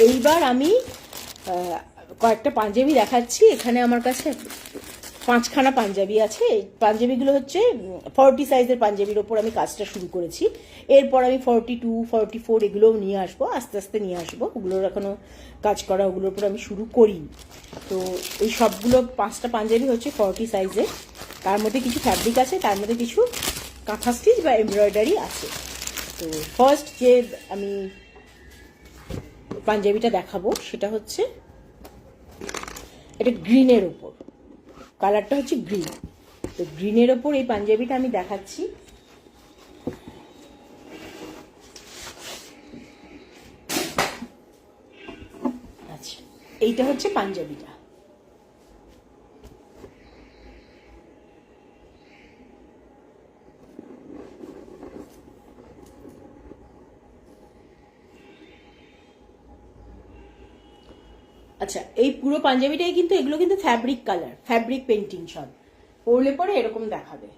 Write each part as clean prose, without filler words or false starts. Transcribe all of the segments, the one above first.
এইবার আমি কয়েকটা পাঞ্জাবি দেখাচ্ছি। এখানে আমার কাছে 5খানা পাঞ্জাবি আছে। এই পাঞ্জাবিগুলো হচ্ছে 40 সাইজের পাঞ্জাবির ওপর আমি কাজটা শুরু করেছি। এরপর আমি 42, 44 এগুলোও নিয়ে আসবো, আস্তে আস্তে নিয়ে আসবো। ওগুলোর এখনো কাজ করা, ওগুলোর উপর আমি শুরু করিনি। তো এই সবগুলো 5টা পাঞ্জাবি হচ্ছে 40 সাইজের। তার মধ্যে কিছু ফ্যাব্রিক আছে, তার মধ্যে কিছু কাঁথা স্টিচ বা এমব্রয়ডারি আছে। তো ফার্স্ট যে আমি পাঞ্জাবিটা দেখাবো সেটা হচ্ছে এটা গ্রিনের ওপর, কালারটা হচ্ছে গ্রিন। তো গ্রিনের ওপর এই পাঞ্জাবিটা আমি দেখাচ্ছি। আচ্ছা, এইটা হচ্ছে পাঞ্জাবিটা। আচ্ছা, এই পুরো পাঞ্জাবিটাই কিন্তু, এগুলো কিন্তু ফ্যাব্রিক কালার, ফ্যাব্রিক পেন্টিং সব। পরলে পরে এরকম দেখাবে।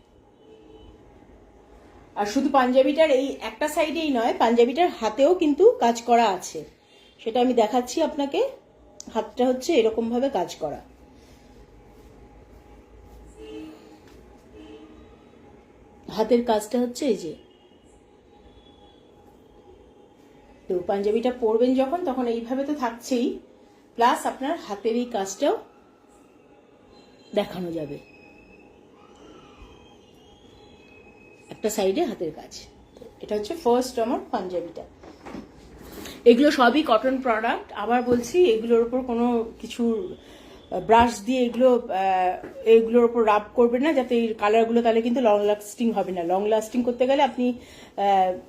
আর শুধু পাঞ্জাবিটার এই একটা সাইডেই নয়, পাঞ্জাবিটার হাতেও কিন্তু কাজ করা আছে, সেটা আমি দেখাচ্ছি আপনাকে। হাতটা হচ্ছে এরকম ভাবে কাজ করা। হাতের কাজটা হচ্ছে এই যে। তো পাঞ্জাবিটা পরবেন যখন, তখন এইভাবে তো থাকছেই, প্লাস আপনার হাতের এই কাজটাও দেখানো যাবে। একটা সাইডে হাতের কাজ। এটা হচ্ছে ফার্স্ট আমার পাঞ্জাবিটা। এগুলো সবই কটন প্রোডাক্ট। আবার বলছি, এগুলোর উপর কোনো কিছু ব্রাশ দিয়ে এগুলোর উপর রাব করবেন না, যাতে এই কালারগুলো, তাহলে কিন্তু লং লাস্টিং হবে না। লং লাস্টিং করতে গেলে আপনি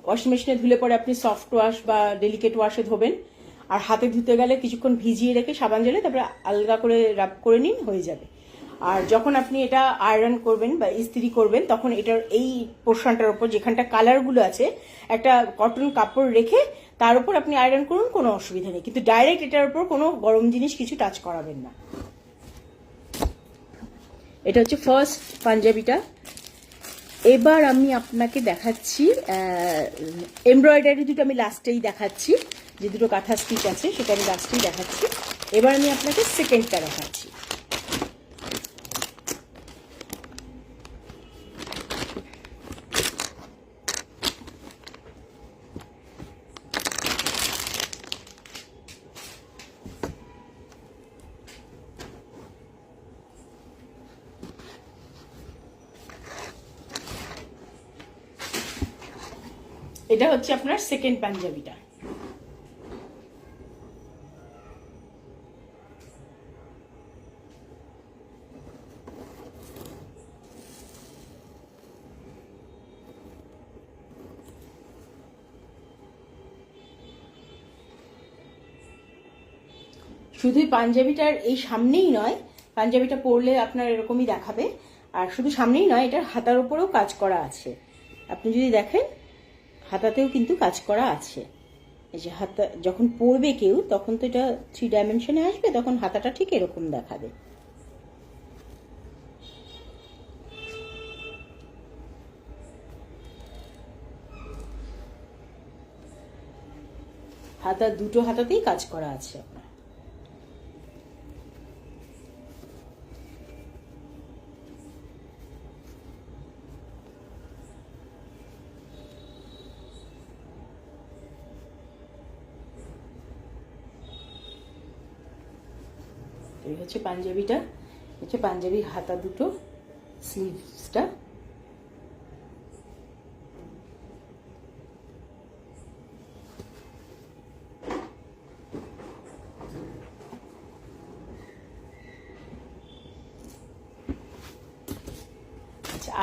ওয়াশিং মেশিনে ধুলে পরে আপনি সফট ওয়াশ বা ডেলিকেট ওয়াশে ধোবেন, আর হাতে ধুতে গেলে কিছুক্ষণ ভিজিয়ে রেখে সাবান জলে তারপরে আলগা করে রাব করে নিন, হয়ে যাবে। আর যখন আপনি এটা আয়রন করবেন বা ইস্ত্রি করবেন, তখন এটার এই পোর্শনটার উপর যেখানটা কালারগুলো আছে, একটা কটন কাপড় রেখে তার উপর আপনি আয়রন করুন, কোনো অসুবিধা নেই। কিন্তু ডাইরেক্ট এটার উপর কোনো গরম জিনিস কিছু টাচ করাবেন না। এটা হচ্ছে ফার্স্ট পাঞ্জাবিটা। এবার আমি আপনাকে দেখাচ্ছি এমব্রয়ডারি দুটো, আমি লাস্টেই দেখাচ্ছি। যে দুটো কাঁথা স্টিচ আছে সেটা আমি লাস্টেই দেখাচ্ছি। এবার আমি আপনাকে সেকেন্ডটা দেখাচ্ছি। এটা হচ্ছে আপনার সেকেন্ড পাঞ্জাবিটা। শুধু পাঞ্জাবিটার এই সামনেই নয়, পাঞ্জাবিটা পরলে আপনার এরকমই দেখাবে। আর শুধু সামনেই নয়, এটার হাতার উপরেও কাজ করা আছে। আপনি যদি দেখেন, হাতাতেও কিন্তু কাজ করা আছে। এই যে হাতা যখন পরবে কেউ, তখন তো এটা 3 ডাইমেনশনে আসবে, তখন হাতাটা ঠিক এরকম দেখাবে। হাতা দুটো হাতাতেই কাজ করা আছে আপনার। এই হচ্ছে পাঞ্জাবিটা, হচ্ছে পাঞ্জাবির হাতা দুটো, স্লিভসটা।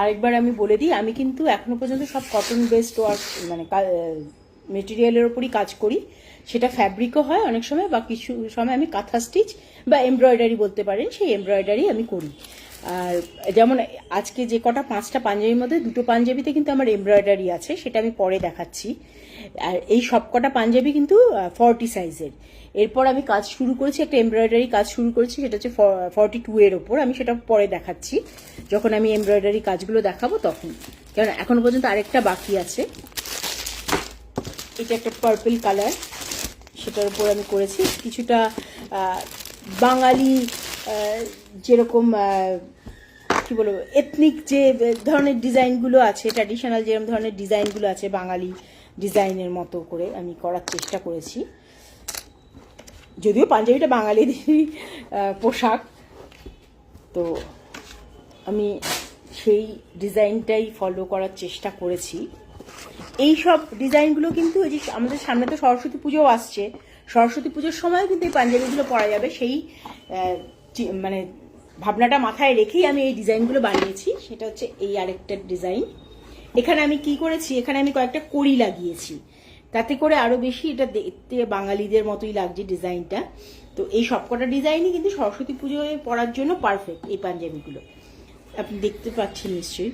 আরেকবার আমি বলে দিই, আমি কিন্তু এখনো পর্যন্ত সব কটন বেসড ওয়ার্ক, মানে মেটেরিয়ালের ওপরই কাজ করি। সেটা ফ্যাব্রিকও হয় অনেক সময়, বা কিছু সময় আমি কাঁথা স্টিচ বা এমব্রয়ডারি বলতে পারেন, সেই এমব্রয়ডারি আমি করি। আর যেমন আজকে যে কটা 5টা পাঞ্জাবির মধ্যে 2টো পাঞ্জাবিতে কিন্তু আমার এমব্রয়ডারি আছে, সেটা আমি পরে দেখাচ্ছি। আর এই সব কটা পাঞ্জাবি কিন্তু 40 সাইজের। এরপর আমি কাজ শুরু করেছি, একটা এমব্রয়ডারি কাজ শুরু করেছি, সেটা হচ্ছে 42 এর ওপর। আমি সেটা পরে দেখাচ্ছি, যখন আমি এমব্রয়ডারি কাজগুলো দেখাবো তখন। কারণ এখনো পর্যন্ত আরেকটা বাকি আছে। এটা একটা পার্পল কালার, সেটার উপর আমি করেছি। কিছুটা বাঙালি যেরকম কি বলবো এথনিক যে ধরনের ডিজাইনগুলো আছে, ট্র্যাডিশনাল যেরকম ধরনের ডিজাইনগুলো আছে বাঙালি ডিজাইনের মতো করে আমি করার চেষ্টা করেছি। যদিও পাঞ্জাবিটা বাঙালিদেরই পোশাক, তো আমি সেই ডিজাইনটাই ফলো করার চেষ্টা করেছি। এই সব ডিজাইনগুলো কিন্তু এই যে আমাদের সামনে তো সরস্বতী পুজোও আসছে, সরস্বতী পুজোর সময়ও কিন্তু এই পাঞ্জাবিগুলো পরা যাবে, সেই মানে ভাবনাটা মাথায় রেখেই আমি এই ডিজাইনগুলো বানিয়েছি। সেটা হচ্ছে এই আরেকটা ডিজাইন। এখানে আমি কি করেছি, এখানে আমি কয়েকটা কড়ি লাগিয়েছি, তাতে করে আরো বেশি এটা দেখতে বাঙালিদের মতোই লাগছে ডিজাইনটা। তো এই সবকটা ডিজাইনই কিন্তু সরস্বতী পুজোয় পরার জন্য পারফেক্ট এই পাঞ্জাবিগুলো, আপনি দেখতে পাচ্ছেন নিশ্চয়ই।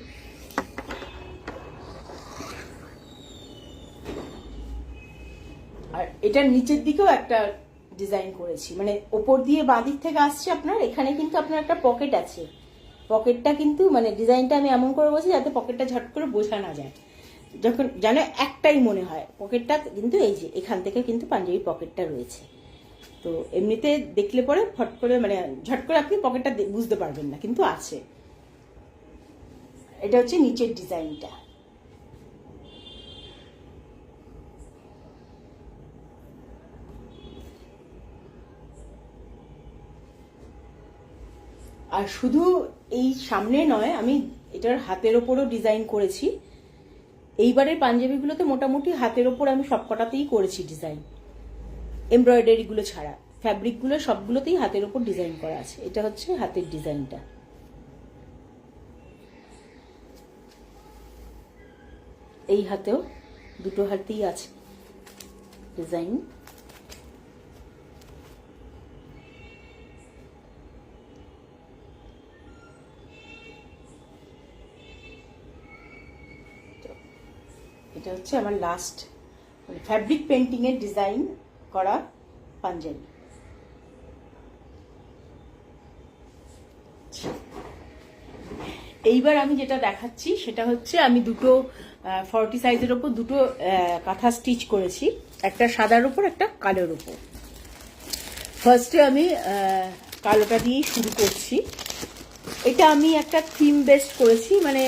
আর এটার নিচের দিকেও একটা ডিজাইন করেছি, মানে ওপর দিয়ে বাঁ দিক থেকে আসছে আপনার, এখানে কিন্তু আপনার একটা পকেট আছে। পকেটটা কিন্তু মানে ডিজাইনটা আমি এমন করে বসি যাতে পকেটটা ঝট করে বোঝা না যায়, যখন যেন একটাই মনে হয় পকেটটা। কিন্তু এই যে এখান থেকে কিন্তু পাঞ্জাবির পকেটটা রয়েছে, তো এমনিতে দেখলে পরে ফট করে মানে ঝট করে আপনি পকেটটা বুঝতে পারবেন না, কিন্তু আছে। এটা হচ্ছে নিচের ডিজাইনটা। আর শুধু এই সামনে নয়, আমি এটার হাতের ওপরও ডিজাইন করেছি। এইবারের পাঞ্জাবিগুলোতে মোটামুটি হাতের ওপর আমি সবকটাতেই করেছি ডিজাইন, এমব্রয়ডারিগুলো ছাড়া। ফ্যাব্রিকগুলো সবগুলোতেই হাতের ওপর ডিজাইন করা আছে। এটা হচ্ছে হাতের ডিজাইনটা। এই হাতেও দুটো হাতেই আছে ডিজাইন। এটা হচ্ছে আমার লাস্ট ফ্যাব্রিক পেন্টিং এর ডিজাইন করা পাঞ্জাবি। এইবার আমি যেটা দেখাচ্ছি সেটা হচ্ছে আমি দুটো 40 সাইজের ওপর দুটো কাঁথা স্টিচ করেছি, একটা সাদার উপর একটা কালোর উপর। ফার্স্টে আমি কালোটা দিয়েই শুরু করছি। এটা আমি একটা থিম বেসড করেছি, মানে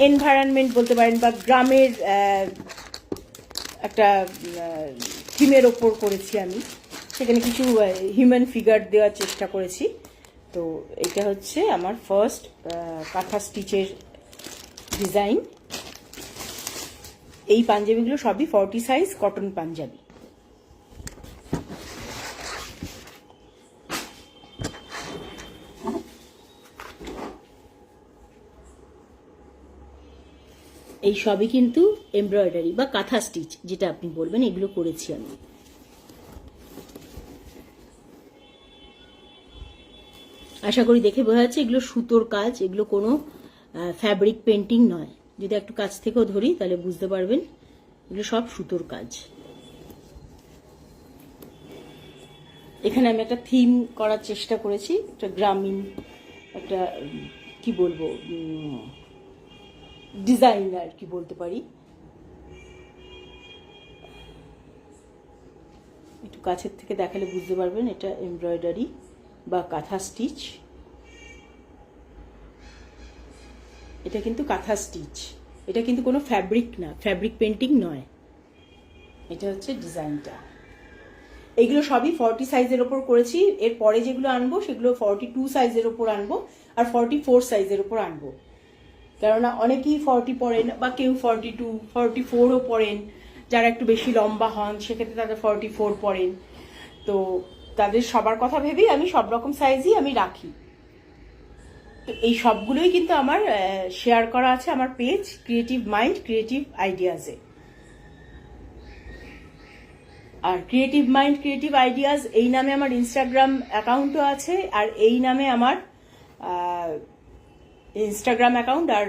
এনভায়রনমেন্ট বলতে পারেন, বা গ্রামের একটা থিমের ওপর করেছি আমি। সেখানে কিছু হিউম্যান ফিগার দেওয়ার চেষ্টা করেছি। তো এটা হচ্ছে আমার ফার্স্ট কাঁথা স্টিচের ডিজাইন। এই পাঞ্জাবিগুলো সবই 40 সাইজ কটন পাঞ্জাবি। এই সবই কিন্তু এমব্রয়ডারি বা কাঁথা স্টিচ যেটা আপনি বলবেন, এগুলো করেছি আমি। আশা করি দেখে বোঝা যাচ্ছে এগুলো সুতোর কাজ, এগুলো কোনো ফ্যাব্রিক পেন্টিং নয়। যদি একটু কাছ থেকেও ধরি তাহলে বুঝতে পারবেন এগুলো সব সুতোর কাজ। এখানে আমি একটা থিম করার চেষ্টা করেছি, একটা গ্রামীণ একটা কি বলবো ডিজাইন আর কি বলতে পারি। একটু কাছের থেকে দেখালে বুঝতে পারবেন এটা এমব্রয়ডারি বা কাঁথা স্টিচ। এটা কিন্তু কাঁথা স্টিচ, এটা কিন্তু কোনো ফ্যাব্রিক না, ফ্যাব্রিক পেন্টিং নয়। এটা হচ্ছে ডিজাইনটা। এইগুলো সবই 40 সাইজের ওপর করেছি। এর পরে যেগুলো আনবো সেগুলো 42 সাইজের ওপর আনবো আর 44 সাইজের ওপর আনবো, কেননা অনেকেই 40 পরেন বা কেউ 42, 44ও পরেন। যারা একটু বেশি লম্বা হন সেক্ষেত্রে তাদের 44 পরেন। তো তাদের সবার কথা ভেবেই আমি সব রকম সাইজই আমি রাখি। তো এই সবগুলোই কিন্তু আমার শেয়ার করা আছে আমার পেজ ক্রিয়েটিভ মাইন্ড ক্রিয়েটিভ আইডিয়াজে। আর ক্রিয়েটিভ মাইন্ড ক্রিয়েটিভ আইডিয়াজ এই নামে আমার ইনস্টাগ্রাম অ্যাকাউন্টও আছে, আর এই নামে আমার ইনস্টাগ্রাম অ্যাকাউন্ট আর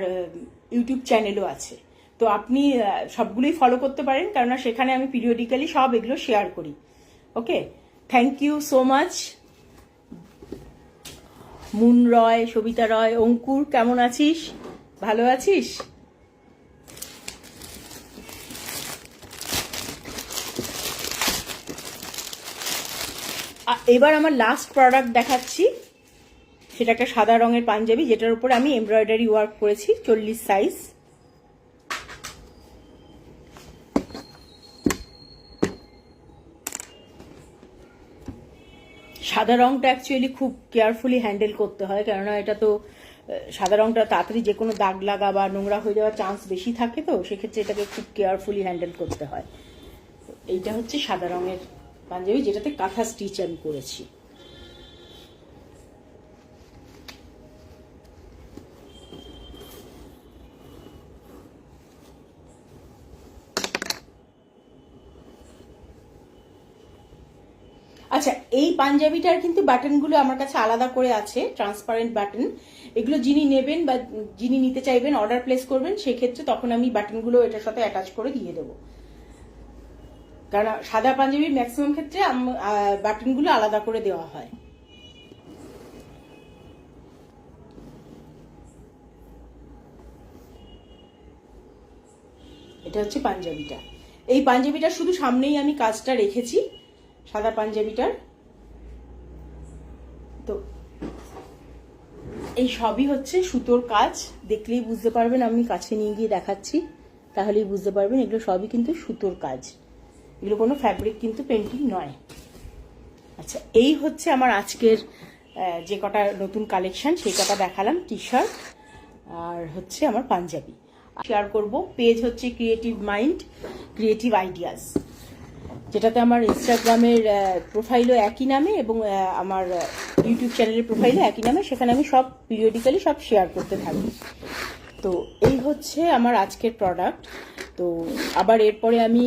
ইউটিউব চ্যানেলও আছে। তো আপনি সবগুলোই ফলো করতে পারেন, কেননা সেখানে আমি পিরিয়ডিক্যালি সব এগুলো শেয়ার করি। Okay, thank you so much. Moon Roy, Sabita Roy, Ankur, কেমন আছিস? ভালো আছিস? এবার আমার লাস্ট প্রোডাক্ট দেখাচ্ছি, সেটা একটা সাদা রঙের পাঞ্জাবি, যেটার উপর আমি এমব্রয়ডারি ওয়ার্ক করেছি 40 সাইজ। সাদা রংটা অ্যাকচুয়ালি খুব কেয়ারফুলি হ্যান্ডেল করতে হয়, কেননা এটা তো সাদা রংটা তাড়াতাড়ি যে কোনো দাগ লাগা বা নোংরা হয়ে যাওয়ার চান্স বেশি থাকে, তো সেক্ষেত্রে এটাকে খুব কেয়ারফুলি হ্যান্ডেল করতে হয়। এইটা হচ্ছে সাদা রঙের পাঞ্জাবি, যেটাতে কাঁথা স্টিচ আমি করেছি। আচ্ছা, এই পাঞ্জাবিটার কিন্তু বাটনগুলো আমার কাছে আলাদা করে আছে, ট্রান্সপারেন্ট বাটন। এগুলো যিনি নেবেন বা যিনি নিতে চাইবেন, অর্ডার প্লেস করবেন, সেক্ষেত্রে তখন আমি বাটনগুলো এটার সাথে অ্যাটাচ করে দিয়ে দেবো। কারণ সাদা পাঞ্জাবির ম্যাক্সিমাম ক্ষেত্রে বাটনগুলো আলাদা করে দেওয়া হয়। এটা হচ্ছে পাঞ্জাবিটা। এই পাঞ্জাবিটা শুধু সামনেই আমি কাজটা রেখেছি, সাদা পাঞ্জাবিটার। তো এই সবই হচ্ছে সুতোর কাজ, দেখলেই বুঝতে পারবেন, আমি কাছে নিয়ে গিয়ে দেখাচ্ছি তাহলেই বুঝতে পারবেন, এগুলো সবই কিন্তু সুতোর কাজ, এগুলো কোনো ফ্যাব্রিক কিন্তু পেন্টিং নয়। আচ্ছা, এই হচ্ছে আমার আজকের যে কটা নতুন কালেকশন, সেই কটা দেখালাম, টি শার্ট আর হচ্ছে আমার পাঞ্জাবি। শেয়ার করব, পেজ হচ্ছে ক্রিয়েটিভ মাইন্ড ক্রিয়েটিভ আইডিয়াস, যেটাতে আমার ইনস্টাগ্রামের প্রোফাইলও একই নামে এবং আমার ইউটিউব চ্যানেলের প্রোফাইলও একই নামে, সেখানে আমি সব পিরিয়ডিক্যালি সব শেয়ার করতে থাকি। তো এই হচ্ছে আমার আজকের প্রোডাক্ট। তো আবার এরপরে আমি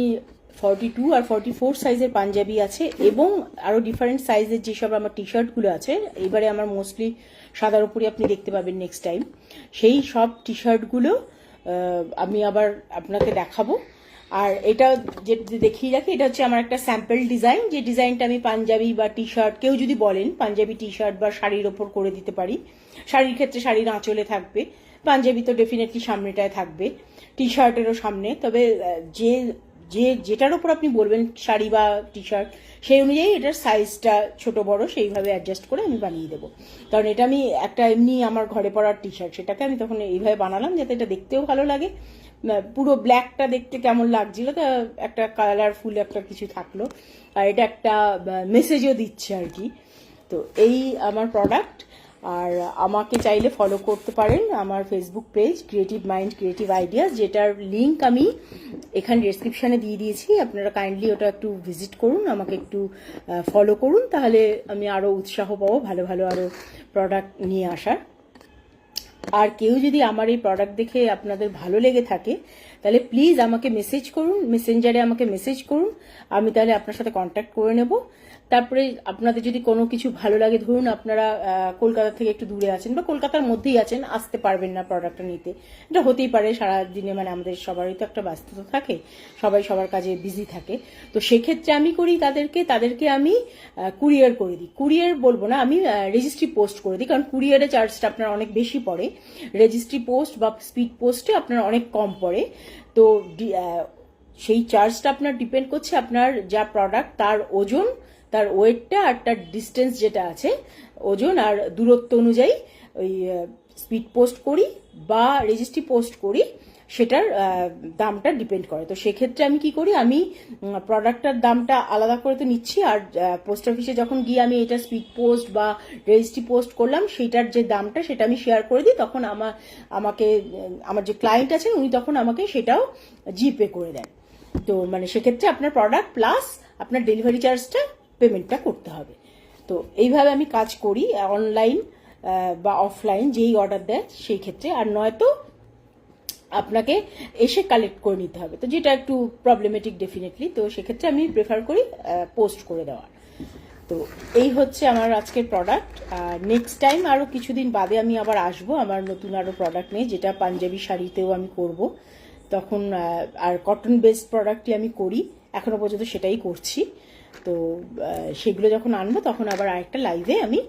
42 আর 44 সাইজের পাঞ্জাবি আছে এবং আরও ডিফারেন্ট সাইজের যেসব আমার টি শার্টগুলো আছে, এবারে আমার মোস্টলি সাদার উপরে আপনি দেখতে পাবেন নেক্সট টাইম, সেই সব টি শার্টগুলো আমি আবার আপনাকে দেখাবো। আর এটা যে দেখিয়ে রাখি, এটা হচ্ছে আমার একটা স্যাম্পল ডিজাইন, যে ডিজাইনটা আমি পাঞ্জাবি বা টি শার্ট, কেউ যদি বলেন পাঞ্জাবি টি শার্ট বা শাড়ির ওপর করে দিতে পারি। শাড়ির ক্ষেত্রে শাড়ির আঁচলে থাকবে, পাঞ্জাবি তো ডেফিনেটলি সামনেটায় থাকবে, টি শার্টেরও সামনে। তবে যে যে যেটার ওপর আপনি বলবেন শাড়ি বা টি শার্ট, সেই অনুযায়ী এটার সাইজটা ছোট বড় সেইভাবে অ্যাডজাস্ট করে আমি বানিয়ে দেবো। কারণ এটা আমি একটা এমনি আমার ঘরে পরার টি শার্ট, সেটাকে আমি তখন এইভাবে বানালাম যাতে এটা দেখতেও ভালো লাগে। পুরো ব্ল্যাকটা দেখতে কেমন লাগছিল, তা একটা কালারফুল একটা কিছু থাকলো, আর এটা একটা মেসেজও দিচ্ছে আর কি। তো এই আমার প্রোডাক্ট। আর আমাকে চাইলে ফলো করতে পারেন আমার Facebook page creative mind creative ideas, যেটার লিঙ্ক আমি এখানে ডেসক্রিপশানে দিয়ে দিয়েছি। আপনারা কাইন্ডলি ওটা একটু ভিজিট করুন, আমাকে একটু ফলো করুন, তাহলে আমি আরও উৎসাহ পাবো ভালো ভালো আরও প্রোডাক্ট নিয়ে আসার। আর কেউ যদি আমার এই প্রোডাক্ট দেখে আপনাদের ভালো লেগে থাকে, তাহলে প্লিজ আমাকে মেসেজ করুন, মেসেঞ্জারে আমাকে মেসেজ করুন, আমি তাহলে আপনার সাথে কন্ট্যাক্ট করে নেব। তারপরে আপনাদের যদি কোনো কিছু ভালো লাগে, ধরুন আপনারা কলকাতা থেকে একটু দূরে আছেন বা কলকাতার মধ্যেই আছেন, আসতে পারবেন না প্রোডাক্টটা নিতে, এটা হতেই পারে, সারাদিনে মানে আমাদের সবারই তো একটা ব্যস্ততা থাকে, সবাই সবার কাজে বিজি থাকে। তো সেক্ষেত্রে আমি করি তাদেরকে আমি কুরিয়ার করে দিই, কুরিয়ার বলবো না, আমি রেজিস্ট্রি পোস্ট করে দিই, কারণ কুরিয়ারে চার্জটা আপনার অনেক বেশি পড়ে, রেজিস্ট্রি পোস্ট বা স্পিড পোস্টে আপনার অনেক কম পড়ে। তো সেই চার্জটা আপনার ডিপেন্ড করছে আপনার যা প্রোডাক্ট, তার ওজন, তার ওয়েটটা আর তার ডিস্টেন্স যেটা আছে, ওজন আর দূরত্ব অনুযায়ী ওই স্পিড পোস্ট করি বা রেজিস্ট্রি পোস্ট করি, সেটার দামটা ডিপেন্ড করে। তো সেক্ষেত্রে আমি কি করি, আমি প্রোডাক্টটার দামটা আলাদা করে তো নিচ্ছি, আর পোস্ট অফিসে যখন গিয়ে আমি এটা স্পিড পোস্ট বা রেজিস্ট্রি পোস্ট করলাম, সেইটার যে দামটা সেটা আমি শেয়ার করে দিই, তখন আমাকে আমার যে ক্লায়েন্ট আছেন উনি তখন আমাকে সেটাও জিপে করে দেন। তো মানে সেক্ষেত্রে আপনার প্রোডাক্ট প্লাস আপনার ডেলিভারি চার্জটা পেমেন্টটা করতে হবে। তো এইভাবে আমি কাজ করি, অনলাইন বা অফলাইন যেই অর্ডার দেয় সেই ক্ষেত্রে, আর নয়তো আপনাকে এসে কালেক্ট করে নিতে হবে, তো যেটা একটু প্রবলেমেটিক ডেফিনেটলি। তো সেক্ষেত্রে আমি প্রেফার করি পোস্ট করে দেওয়ার। তো এই হচ্ছে আমার আজকের প্রোডাক্ট। নেক্সট টাইম আরও কিছুদিন বাদে আমি আবার আসবো আমার নতুন আরও প্রোডাক্ট নিয়ে, যেটা পাঞ্জাবি শাড়িতেও আমি করব তখন। আর কটন বেসড প্রোডাক্টই আমি করি, এখনো পর্যন্ত সেটাই করছি। তো সেগুলো যখন আনবো তখন আবার আরেকটা লাইভে আমি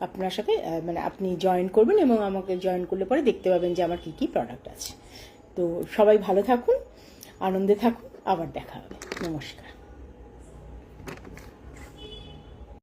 আপনার সাথে মানে আপনি জয়েন করবেন এবং আমাকে জয়েন করলে পরে দেখতে পাবেন যে আমার কী কী প্রোডাক্ট আছে। তো সবাই ভালো থাকুন, আনন্দে থাকুন, আবার দেখা হবে। নমস্কার।